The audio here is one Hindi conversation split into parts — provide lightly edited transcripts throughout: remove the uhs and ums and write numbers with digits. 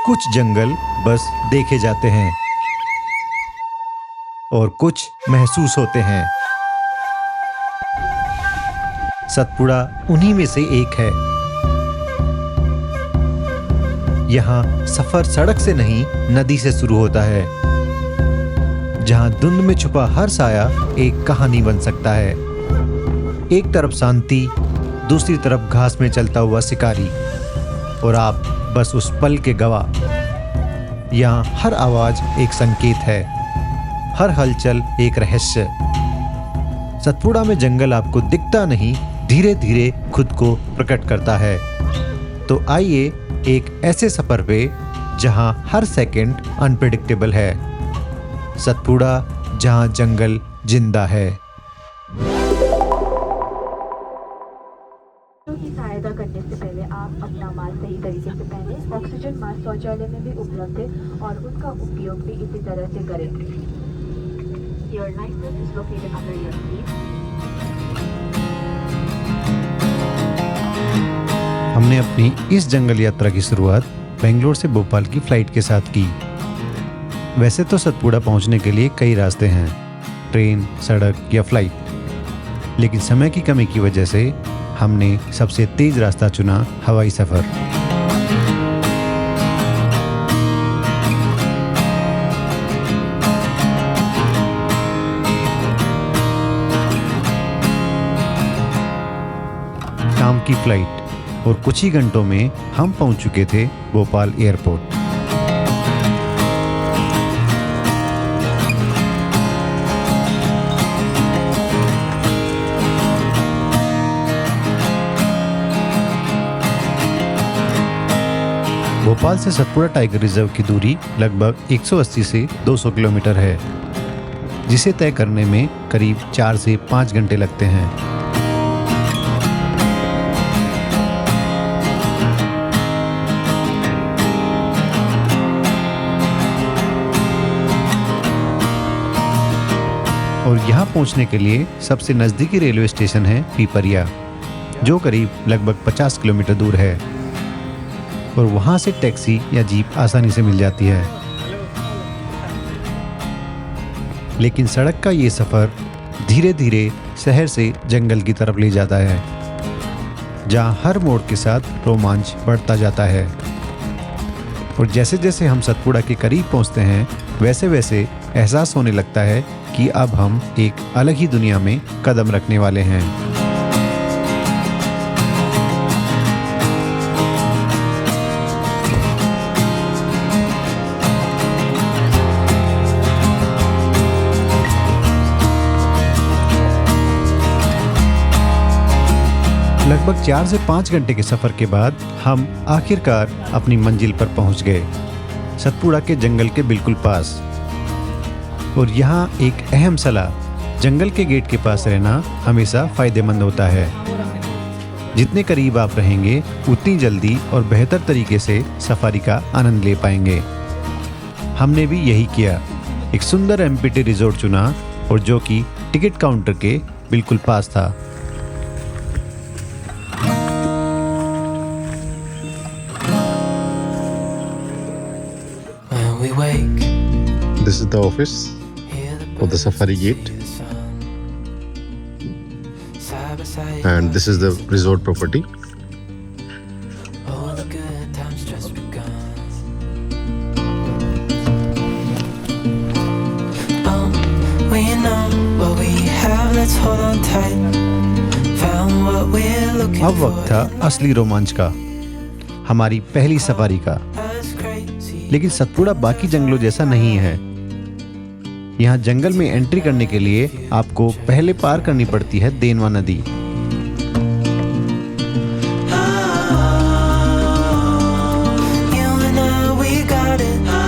कुछ जंगल बस देखे जाते हैं और कुछ महसूस होते हैं। सतपुड़ा उन्हीं में से एक है। यहाँ सफर सड़क से नहीं, नदी से शुरू होता है, जहाँ धुंध में छुपा हर साया एक कहानी बन सकता है। एक तरफ शांति, दूसरी तरफ घास में चलता हुआ शिकारी, और आप बस उस पल के गवाह। यहाँ हर आवाज एक संकेत है, हर हलचल एक रहस्य। सतपुड़ा में जंगल आपको दिखता नहीं, धीरे धीरे खुद को प्रकट करता है। तो आइए एक ऐसे सफर पे जहां हर सेकंड अनप्रेडिक्टेबल है। सतपुड़ा, जहां जंगल जिंदा है। की सहायता करने से पहले आप अपना मास्क सही तरीके से पहने। ऑक्सीजन मास्क शौचालय में भी उपलब्ध है और उनका उपयोग भी इसी तरह से करें। Your license is located under your seat. हमने अपनी इस जंगल यात्रा की शुरुआत बेंगलोर से भोपाल की फ्लाइट के साथ की। वैसे तो सतपुड़ा पहुंचने के लिए कई रास्ते हैं, ट्रेन, सड़क या फ्लाइट, लेकिन समय की कमी की वजह से हमने सबसे तेज रास्ता चुना, हवाई सफर। शाम की फ्लाइट और कुछ ही घंटों में हम पहुंच चुके थे भोपाल एयरपोर्ट। भोपाल से सतपुड़ा टाइगर रिजर्व की दूरी लगभग 180 से 200 किलोमीटर है, जिसे तय करने में करीब 4 से 5 घंटे लगते हैं। और यहाँ पहुँचने के लिए सबसे नज़दीकी रेलवे स्टेशन है पीपरिया, जो करीब लगभग 50 किलोमीटर दूर है, और वहाँ से टैक्सी या जीप आसानी से मिल जाती है। लेकिन सड़क का ये सफ़र धीरे धीरे शहर से जंगल की तरफ ले जाता है, जहाँ हर मोड़ के साथ रोमांच बढ़ता जाता है। और जैसे जैसे हम सतपुड़ा के करीब पहुँचते हैं, वैसे वैसे एहसास होने लगता है कि अब हम एक अलग ही दुनिया में कदम रखने वाले हैं। लगभग 4 से 5 घंटे के सफर के बाद हम आखिरकार अपनी मंजिल पर पहुंच गए, सतपुड़ा के जंगल के बिल्कुल पास। और यहाँ एक अहम सलाह, जंगल के गेट के पास रहना हमेशा फायदेमंद होता है। जितने करीब आप रहेंगे, उतनी जल्दी और बेहतर तरीके से सफारी का आनंद ले पाएंगे। हमने भी यही किया, एक सुंदर एम्पिटी रिजॉर्ट चुना, और जो कि टिकट काउंटर के बिल्कुल पास था। This is the office of the Safari Gate, and this is the resort property. अब वक्त था असली रोमांच का, हमारी पहली सफारी का। लेकिन सतपुड़ा बाकी जंगलों जैसा नहीं है। यहाँ जंगल में एंट्री करने के लिए आपको पहले पार करनी पड़ती है देनवा नदी।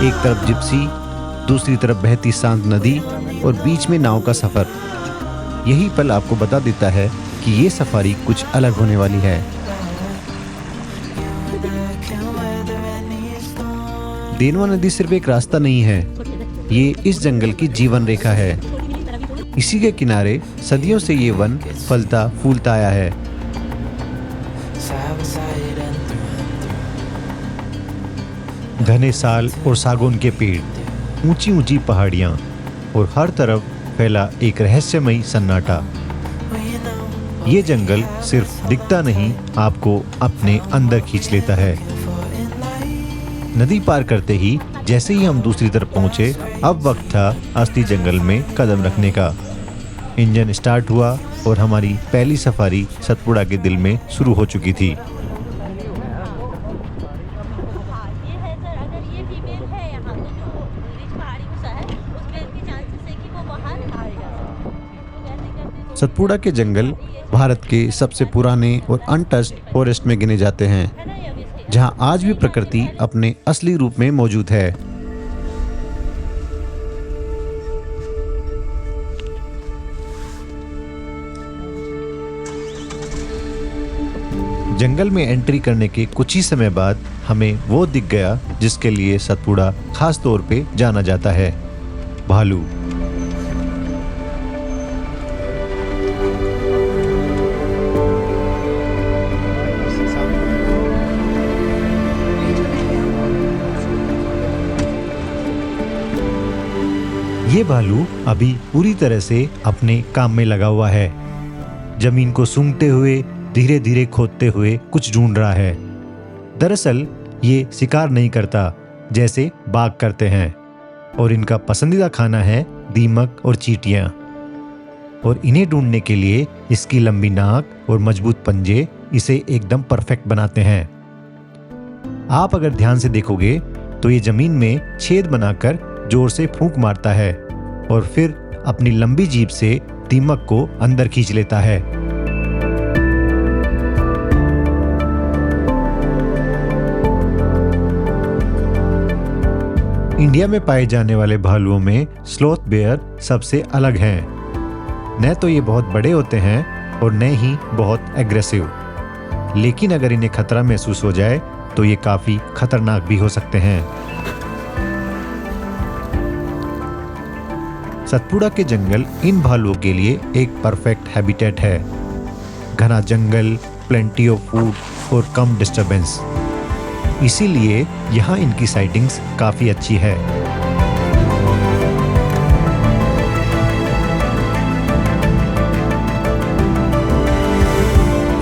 एक तरफ जिप्सी, दूसरी तरफ बहती शांत नदी, और बीच में नाव का सफर। यही पल आपको बता देता है कि ये सफारी कुछ अलग होने वाली है। देनवा नदी सिर्फ एक रास्ता नहीं है, ये इस जंगल की जीवन रेखा है। इसी के किनारे सदियों से ये वन फलता फूलता आया है। घने साल और सागौन के पेड़, ऊंची ऊंची पहाड़ियां और हर तरफ फैला एक रहस्यमयी सन्नाटा। ये जंगल सिर्फ दिखता नहीं, आपको अपने अंदर खींच लेता है। नदी पार करते ही जैसे ही हम दूसरी तरफ पहुंचे, अब वक्त था असली जंगल में कदम रखने का। इंजन स्टार्ट हुआ और हमारी पहली सफारी सतपुड़ा के दिल में शुरू हो चुकी थी। सतपुड़ा के जंगल भारत के सबसे पुराने और अनटच्ड फॉरेस्ट में गिने जाते हैं, जहां आज भी प्रकृति अपने असली रूप में मौजूद है। जंगल में एंट्री करने के कुछ ही समय बाद हमें वो दिख गया जिसके लिए सतपुड़ा खास तौर पे जाना जाता है, भालू। ये भालू अभी पूरी तरह से अपने काम में लगा हुआ है। जमीन को सूंघते हुए, धीरे धीरे खोदते हुए कुछ ढूंढ रहा है। दरअसल ये शिकार नहीं करता जैसे बाघ करते हैं, और इनका पसंदीदा खाना है दीमक और चींटियां। और इन्हें ढूंढने के लिए इसकी लंबी नाक और मजबूत पंजे इसे एकदम परफेक्ट बनाते हैं। आप अगर ध्यान से देखोगे तो ये जमीन में छेद बनाकर जोर से फूंक मारता है और फिर अपनी लंबी जीभ से दीमक को अंदर खींच लेता है। इंडिया में पाए जाने वाले भालुओं में स्लॉथ बेयर सबसे अलग हैं। न तो ये बहुत बड़े होते हैं और न ही बहुत एग्रेसिव, लेकिन अगर इन्हें खतरा महसूस हो जाए तो ये काफी खतरनाक भी हो सकते हैं। सतपुड़ा के जंगल इन भालुओं के लिए एक परफेक्ट हैबिटेट है। घना जंगल, प्लेंटी ऑफ फूड और कम डिस्टरबेंस, इसीलिए यहाँ इनकी साइटिंग्स काफी अच्छी है।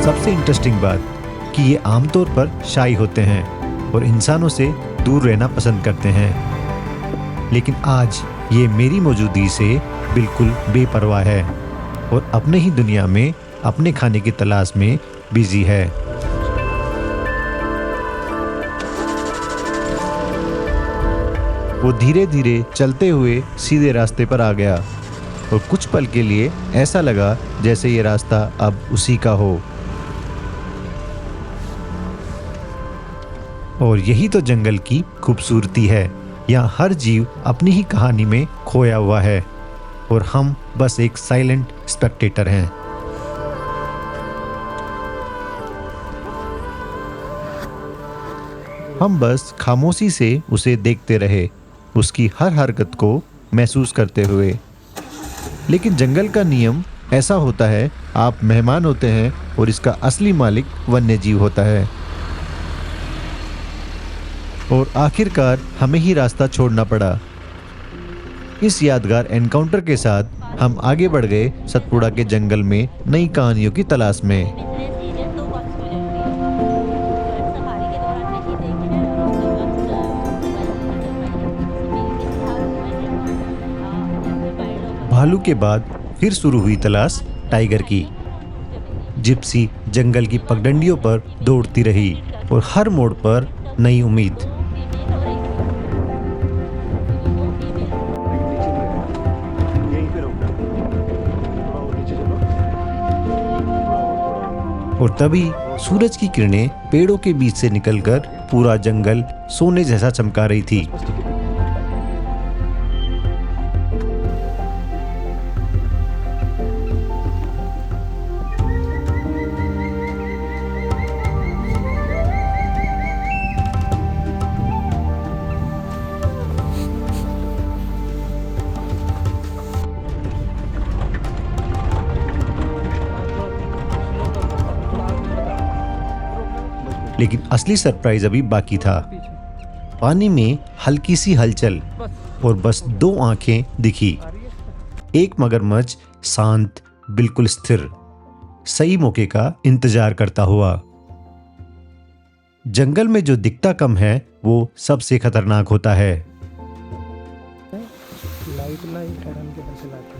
सबसे इंटरेस्टिंग बात कि ये आमतौर पर शाई होते हैं और इंसानों से दूर रहना पसंद करते हैं, लेकिन आज ये मेरी मौजूदगी से बिल्कुल बेपरवाह है और अपने ही दुनिया में अपने खाने की तलाश में बिजी है। वो धीरे धीरे चलते हुए सीधे रास्ते पर आ गया और कुछ पल के लिए ऐसा लगा जैसे ये रास्ता अब उसी का हो। और यही तो जंगल की खूबसूरती है। यहाँ हर जीव अपनी ही कहानी में खोया हुआ है और हम बस एक साइलेंट स्पेक्टेटर हैं। हम बस खामोशी से उसे देखते रहे, उसकी हर हरकत को महसूस करते हुए। लेकिन जंगल का नियम ऐसा होता है, आप मेहमान होते हैं और इसका असली मालिक वन्य जीव होता है। और आखिरकार हमें ही रास्ता छोड़ना पड़ा। इस यादगार एनकाउंटर के साथ हम आगे बढ़ गए सतपुड़ा के जंगल में नई कहानियों की तलाश में। भालू के बाद फिर शुरू हुई तलाश टाइगर की। जिप्सी जंगल की पगडंडियों पर दौड़ती रही और हर मोड़ पर नई उम्मीद। और तभी सूरज की किरणें पेड़ों के बीच से निकलकर पूरा जंगल सोने जैसा चमका रही थी। लेकिन असली सरप्राइज अभी बाकी था। पानी में हल्की सी हलचल और बस 2 आंखें दिखी। एक मगरमच्छ शांत, बिल्कुल स्थिर, सही मौके का इंतजार करता हुआ। जंगल में जो दिखता कम है वो सबसे खतरनाक होता है। लाइट ना ही ठहरन के बस लाते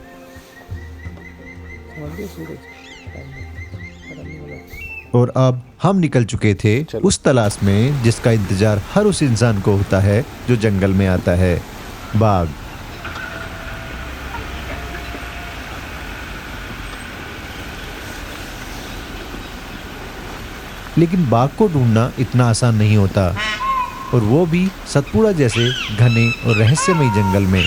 समझ गए सूरज ठहरने वाला। और अब हम निकल चुके थे उस तलाश में जिसका इंतजार हर उस इंसान को होता है जो जंगल में आता है, बाघ। लेकिन बाघ को ढूंढना इतना आसान नहीं होता, और वो भी सतपुड़ा जैसे घने और रहस्यमयी जंगल में।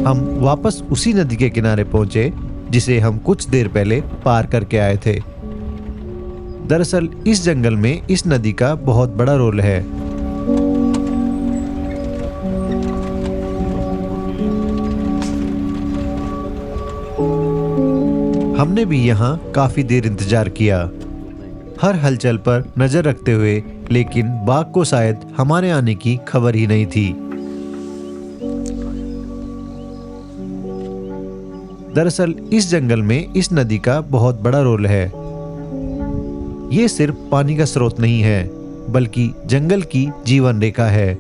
हम वापस उसी नदी के किनारे पहुंचे जिसे हम कुछ देर पहले पार करके आए थे। दरअसल इस जंगल में इस नदी का बहुत बड़ा रोल है। हमने भी यहाँ काफी देर इंतजार किया, हर हलचल पर नजर रखते हुए, लेकिन बाघ को शायद हमारे आने की खबर ही नहीं थी। दरअसल इस जंगल में इस नदी का बहुत बड़ा रोल है। ये सिर्फ पानी का स्रोत नहीं है, बल्कि जंगल की जीवन रेखा है।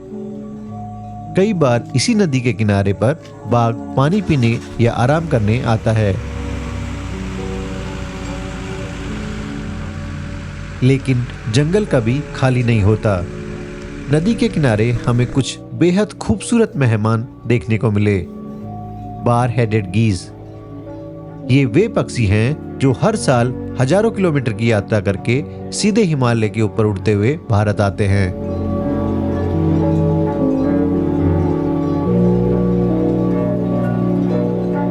कई बार इसी नदी के किनारे पर बाघ पानी पीने या आराम करने आता है। लेकिन जंगल कभी खाली नहीं होता। नदी के किनारे हमें कुछ बेहद खूबसूरत मेहमान देखने को मिले। बार हेडेड गीज, ये वे पक्षी हैं जो हर साल हजारों किलोमीटर की यात्रा करके सीधे हिमालय के ऊपर उड़ते हुए भारत आते हैं।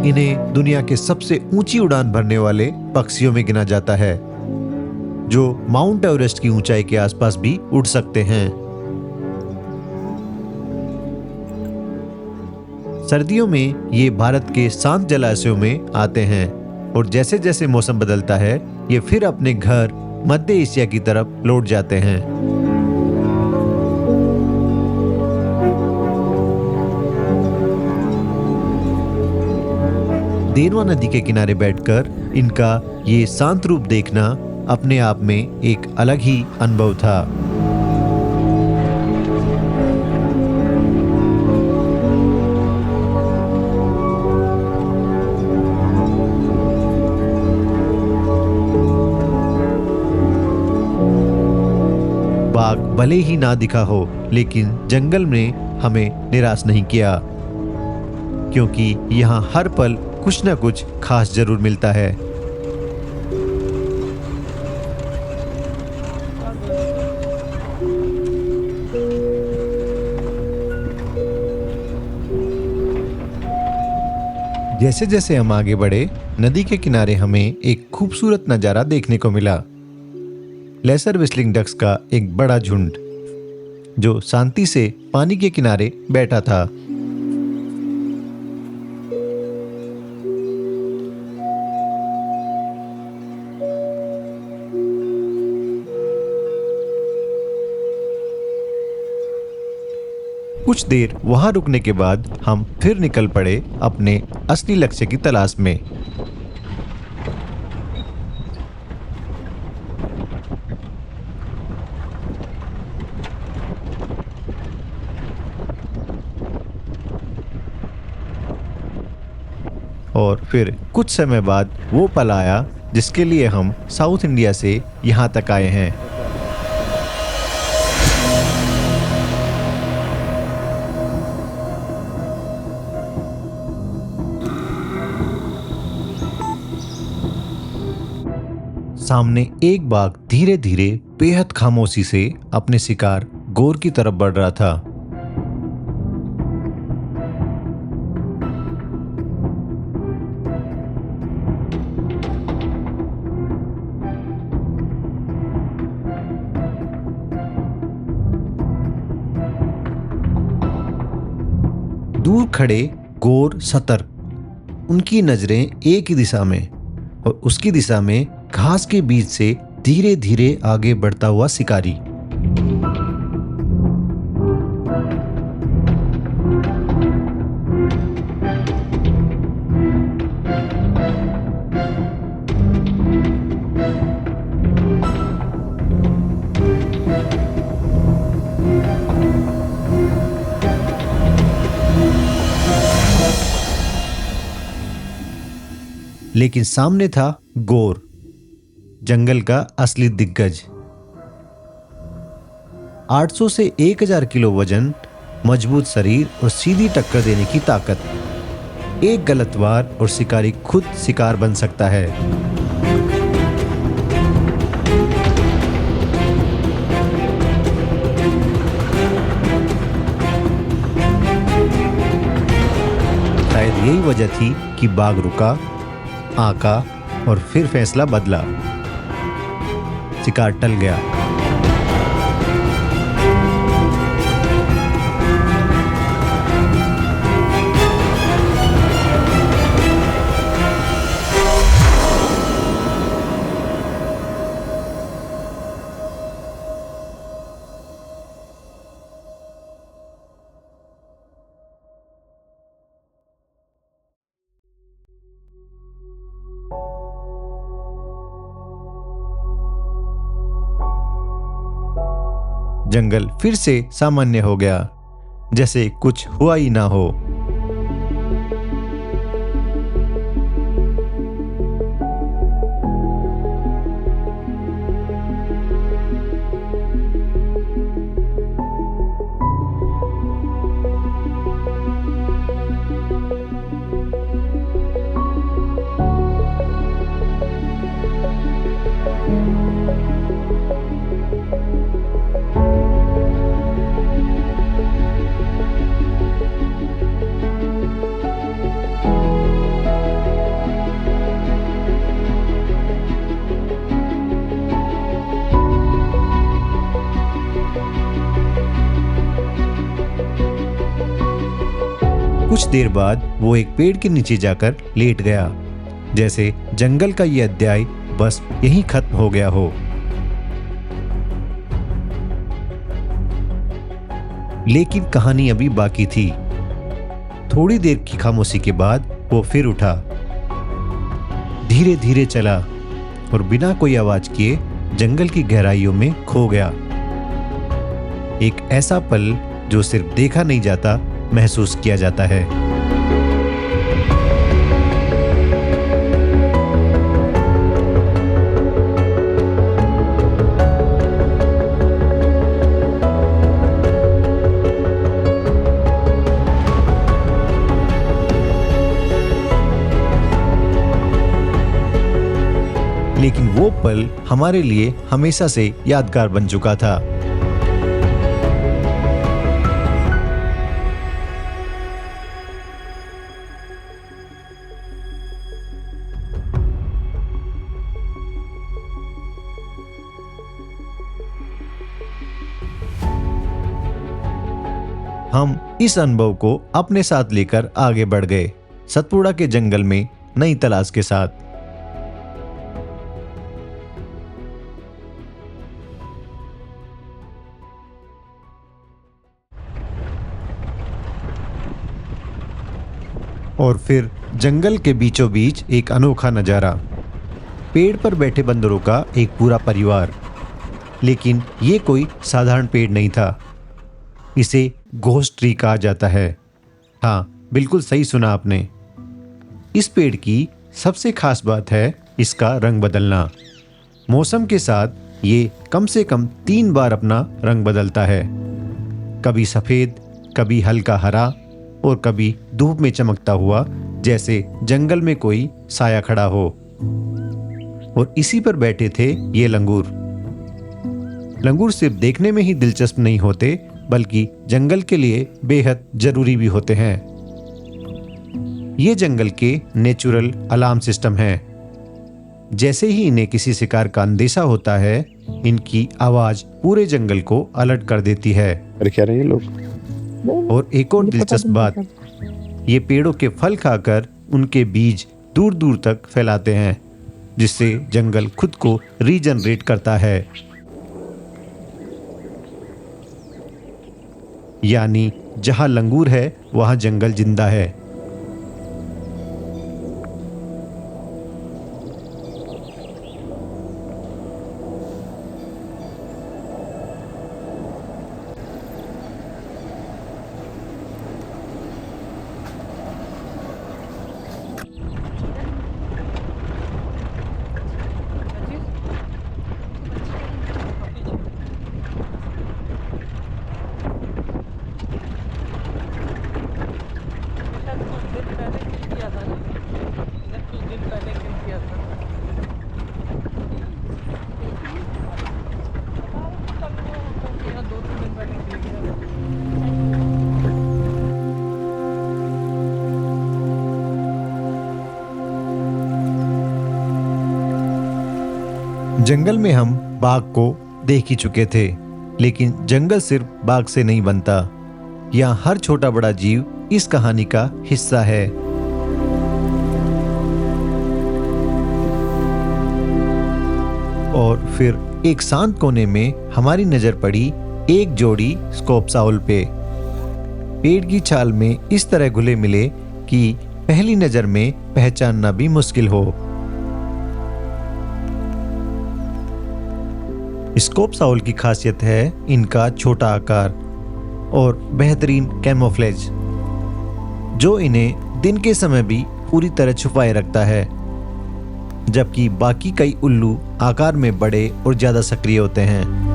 इन्हें दुनिया के सबसे ऊंची उड़ान भरने वाले पक्षियों में गिना जाता है, जो माउंट एवरेस्ट की ऊंचाई के आसपास भी उड़ सकते हैं। सर्दियों में ये भारत के शांत जलाशयों में आते हैं, और जैसे जैसे मौसम बदलता है ये फिर अपने घर मध्य एशिया की तरफ लौट जाते हैं। देनवा नदी के किनारे बैठकर इनका ये शांत रूप देखना अपने आप में एक अलग ही अनुभव था। बाघ भले ही ना दिखा हो, लेकिन जंगल ने हमें निराश नहीं किया, क्योंकि यहाँ हर पल कुछ न कुछ खास जरूर मिलता है। जैसे जैसे हम आगे बढ़े, नदी के किनारे हमें एक खूबसूरत नजारा देखने को मिला। लेसर व्हिस्लिंग डक्स का एक बड़ा झुंड जो शांति से पानी के किनारे बैठा था। कुछ देर वहां रुकने के बाद हम फिर निकल पड़े अपने असली लक्ष्य की तलाश में। और फिर कुछ समय बाद वो पल आया जिसके लिए हम साउथ इंडिया से यहाँ तक आए हैं। सामने एक बाघ धीरे धीरे बेहद खामोशी से अपने शिकार गोर की तरफ बढ़ रहा था। दूर खड़े गोर सतर्क, उनकी नजरें एक ही दिशा में और उसकी दिशा में घास के बीच से धीरे धीरे आगे बढ़ता हुआ शिकारी। लेकिन सामने था गोर, जंगल का असली दिग्गज। 800 से 1000 किलो वजन, मजबूत शरीर और सीधी टक्कर देने की ताकत। एक गलत वार और शिकारी खुद शिकार बन सकता है। शायद यही वजह थी कि बाघ रुका, आंका और फिर फैसला बदला। शिकार टल गया। जंगल फिर से सामान्य हो गया, जैसे कुछ हुआ ही ना हो। कुछ देर बाद वो एक पेड़ के नीचे जाकर लेट गया, जैसे जंगल का ये अध्याय बस यहीं खत्म हो गया हो। लेकिन कहानी अभी बाकी थी। थोड़ी देर की खामोशी के बाद वो फिर उठा, धीरे धीरे चला और बिना कोई आवाज किए जंगल की गहराइयों में खो गया। एक ऐसा पल जो सिर्फ देखा नहीं जाता, महसूस किया जाता है। लेकिन वो पल हमारे लिए हमेशा से यादगार बन चुका था। हम इस अनुभव को अपने साथ लेकर आगे बढ़ गए, सतपुड़ा के जंगल में नई तलाश के साथ। और फिर जंगल के बीचों बीच एक अनोखा नजारा, पेड़ पर बैठे बंदरों का एक पूरा परिवार। लेकिन ये कोई साधारण पेड़ नहीं था, इसे घोस्ट ट्री कहा जाता है। हाँ, बिल्कुल सही सुना आपने। इस पेड़ की सबसे खास बात है इसका रंग बदलना। मौसम के साथ ये कम से कम 3 बार अपना रंग बदलता है, कभी सफेद, कभी हल्का हरा और कभी धूप में चमकता हुआ, जैसे जंगल में कोई साया खड़ा हो। और इसी पर बैठे थे ये लंगूर। लंगूर सिर्फ देखने में ही दिलचस्प नहीं होते, बल्कि जंगल के लिए बेहद जरूरी भी होते हैं। ये जंगल के नेचुरल अलार्म सिस्टम हैं। जैसे ही इन्हें किसी शिकार का अंदेशा होता है, इनकी आवाज पूरे जंगल को अलर्ट कर देती है। अरे क्या रहे हैं ये लोग? और एक और दिलचस्प बात, ये पेड़ों के फल खाकर उनके बीज दूर दूर तक फैलाते हैं, जिससे जंगल खुद को रीजनरेट करता है। यानी जहां लंगूर है वहां जंगल जिंदा है। जंगल में हम बाघ को देख ही चुके थे, लेकिन जंगल सिर्फ बाघ से नहीं बनता। यहाँ हर छोटा बड़ा जीव इस कहानी का हिस्सा है। और फिर एक शांत कोने में हमारी नजर पड़ी एक जोड़ी स्कोप्स आउल पे। पेड़ की छाल में इस तरह घुले मिले कि पहली नजर में पहचानना भी मुश्किल हो। स्कोप्स आउल की खासियत है इनका छोटा आकार और बेहतरीन कैमोफ्लेज, जो इन्हें दिन के समय भी पूरी तरह छुपाए रखता है, जबकि बाकी कई उल्लू आकार में बड़े और ज्यादा सक्रिय होते हैं।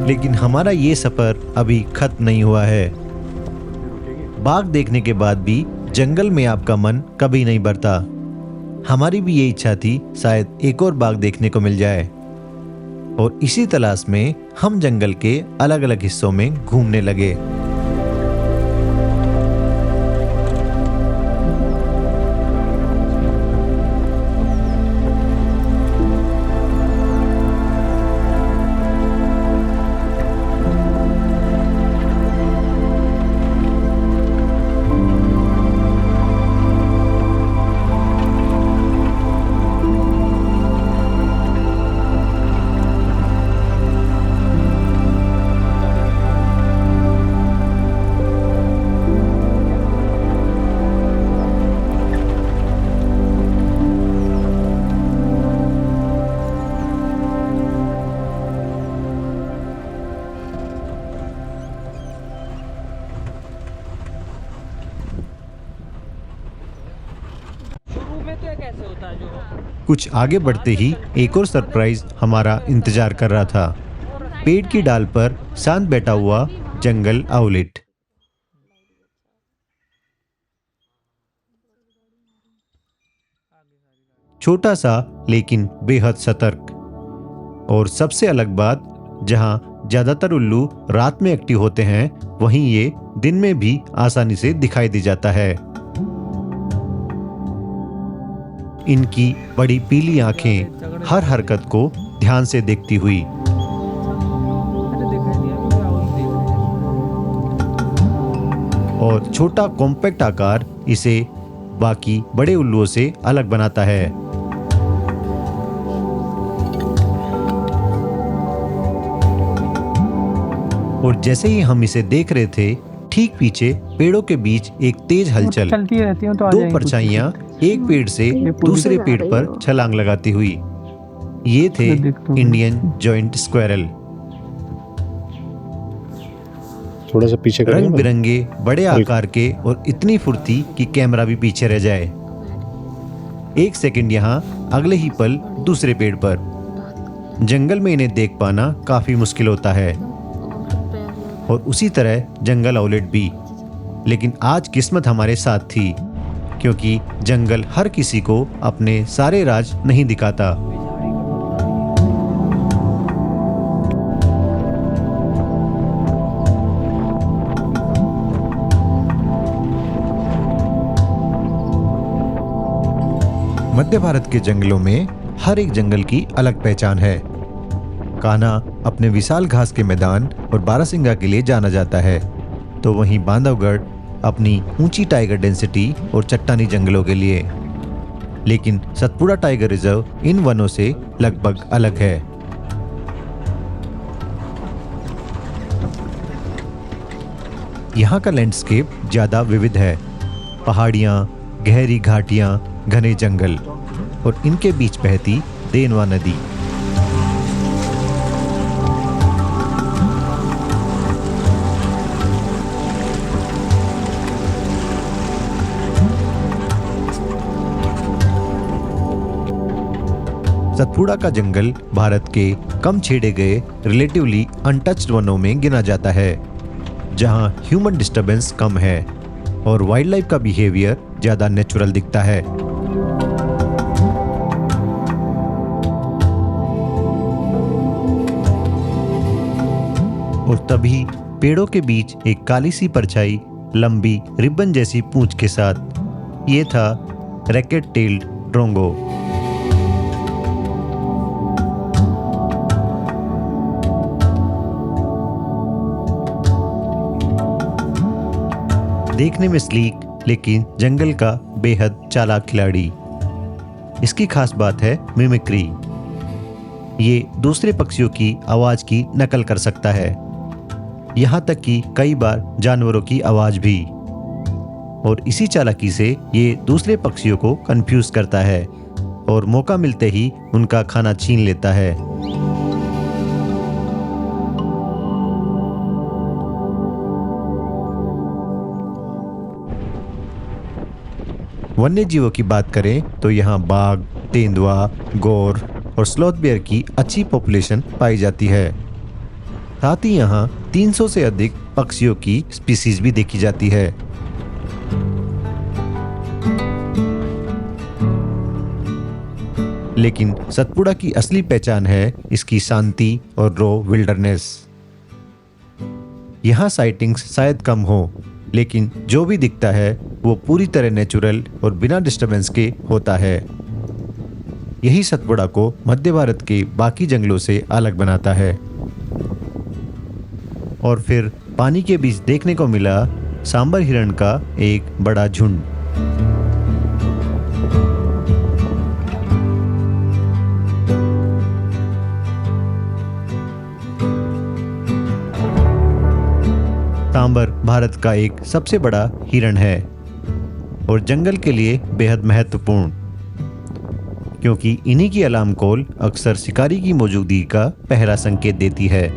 लेकिन हमारा ये सफर अभी खत्म नहीं हुआ है। बाघ देखने के बाद भी जंगल में आपका मन कभी नहीं भरता। हमारी भी ये इच्छा थी शायद एक और बाघ देखने को मिल जाए, और इसी तलाश में हम जंगल के अलग अलग हिस्सों में घूमने लगे। कुछ आगे बढ़ते ही एक और सरप्राइज हमारा इंतजार कर रहा था। पेड़ की डाल पर शांत बैठा हुआ जंगल आउलेट। छोटा सा लेकिन बेहद सतर्क। और सबसे अलग बात, जहां ज्यादातर उल्लू रात में एक्टिव होते हैं, वहीं ये दिन में भी आसानी से दिखाई दे जाता है। इनकी बड़ी पीली आंखें हर हरकत को ध्यान से देखती हुई। और छोटा कॉम्पैक्ट आकार इसे बाकी बड़े उल्लुओं से अलग बनाता है। और जैसे ही हम इसे देख रहे थे, ठीक पीछे पेड़ों के बीच एक तेज हलचल, चलती रहती हूँ तो आ दो जाएंगी परछाइयां एक पेड़ से दूसरे पेड़ पर छलांग लगाती हुई। ये थे इंडियन जॉइंट स्क्वेरल। थोड़ा सा पीछे करेंगे रंग ना? बिरंगे बड़े आकार के और इतनी फुर्ती कि कैमरा भी पीछे रह जाए। एक सेकंड यहाँ, अगले ही पल दूसरे पेड़ पर। जंगल में इन्हें देख पाना काफी मुश्किल होता है, और उसी तरह जंगल आउलेट भी। लेकिन आज किस्मत हमारे साथ थी, क्योंकि जंगल हर किसी को अपने सारे राज नहीं दिखाता। मध्य भारत के जंगलों में हर एक जंगल की अलग पहचान है। कान्हा अपने विशाल घास के मैदान और बारहसिंगा के लिए जाना जाता है, तो वहीं बांधवगढ़ अपनी ऊंची टाइगर डेंसिटी और चट्टानी जंगलों के लिए। लेकिन सतपुड़ा टाइगर रिजर्व इन वनों से लगभग अलग है। यहाँ का लैंडस्केप ज्यादा विविध है। पहाड़ियाँ, गहरी घाटियाँ, घने जंगल, और इनके बीच बहती देनवा नदी। सतपुड़ा का जंगल भारत के कम छेड़े गए रिलेटिवली अनटच्ड वनों में गिना जाता है, जहां ह्यूमन डिस्टरबेंस कम है और वाइल्ड लाइफ का बिहेवियर ज्यादा नेचुरल दिखता है। और तभी पेड़ों के बीच एक काली सी परछाई लंबी रिबन जैसी पूंछ के साथ। ये था रैकेट टेल्ड ड्रोंगो। देखने में स्लीक, लेकिन जंगल का बेहद चालाक खिलाड़ी। इसकी खास बात है मिमिक्री। ये दूसरे पक्षियों की आवाज की नकल कर सकता है, यहाँ तक कि कई बार जानवरों की आवाज भी। और इसी चालाकी से ये दूसरे पक्षियों को कंफ्यूज करता है और मौका मिलते ही उनका खाना छीन लेता है। वन्य जीवों की बात करें तो यहाँ बाघ, तेंदुआ, गौर और स्लॉथ बेयर की अच्छी पॉपुलेशन पाई जाती है। साथ ही यहाँ 300 से अधिक पक्षियों की स्पीसीज भी देखी जाती है। लेकिन सतपुड़ा की असली पहचान है इसकी शांति और रॉ विल्डरनेस। यहाँ साइटिंग्स शायद कम हो, लेकिन जो भी दिखता है वो पूरी तरह नेचुरल और बिना डिस्टरबेंस के होता है। यही सतपुड़ा को मध्य भारत के बाकी जंगलों से अलग बनाता है। और फिर पानी के बीच देखने को मिला सांबर हिरण का एक बड़ा झुंड। सांबर भारत का एक सबसे बड़ा हिरण है और जंगल के लिए बेहद महत्वपूर्ण, क्योंकि इन्हीं की अलार्म कॉल अक्सर शिकारी की मौजूदगी का पहला संकेत देती है।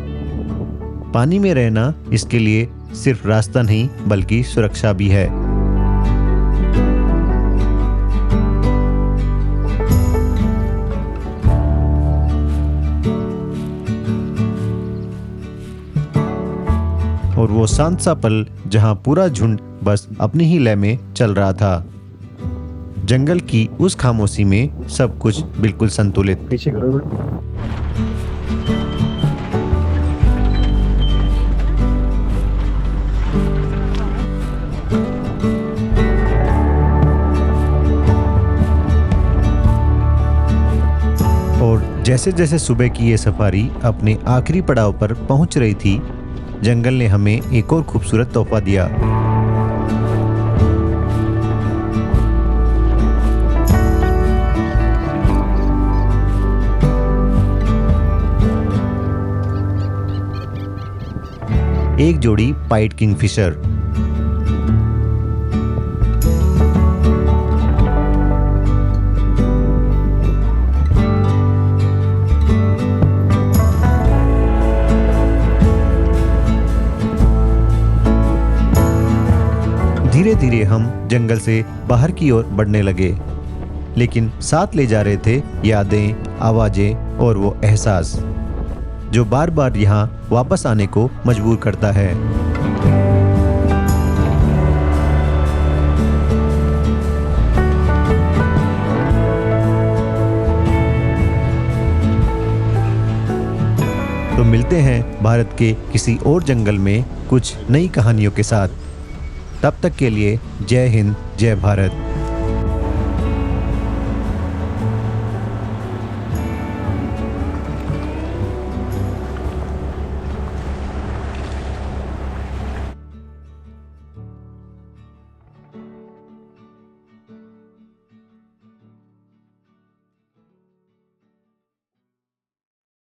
पानी में रहना इसके लिए सिर्फ रास्ता नहीं बल्कि सुरक्षा भी है। और वो शांत सा पल जहां पूरा झुंड बस अपनी ही लय में चल रहा था। जंगल की उस खामोशी में सब कुछ बिल्कुल संतुलित। पीछे करो। जैसे जैसे सुबह की ये सफारी अपने आखिरी पड़ाव पर पहुंच रही थी, जंगल ने हमें एक और खूबसूरत तोहफा दिया। एक जोड़ी पाइट किंगफिशर। धीरे धीरे हम जंगल से बाहर की ओर बढ़ने लगे, लेकिन साथ ले जा रहे थे यादें, आवाजें और वो एहसास जो बार बार यहाँ वापस आने को मजबूर करता है। तो मिलते हैं भारत के किसी और जंगल में कुछ नई कहानियों के साथ। तब तक के लिए जय हिंद, जय भारत।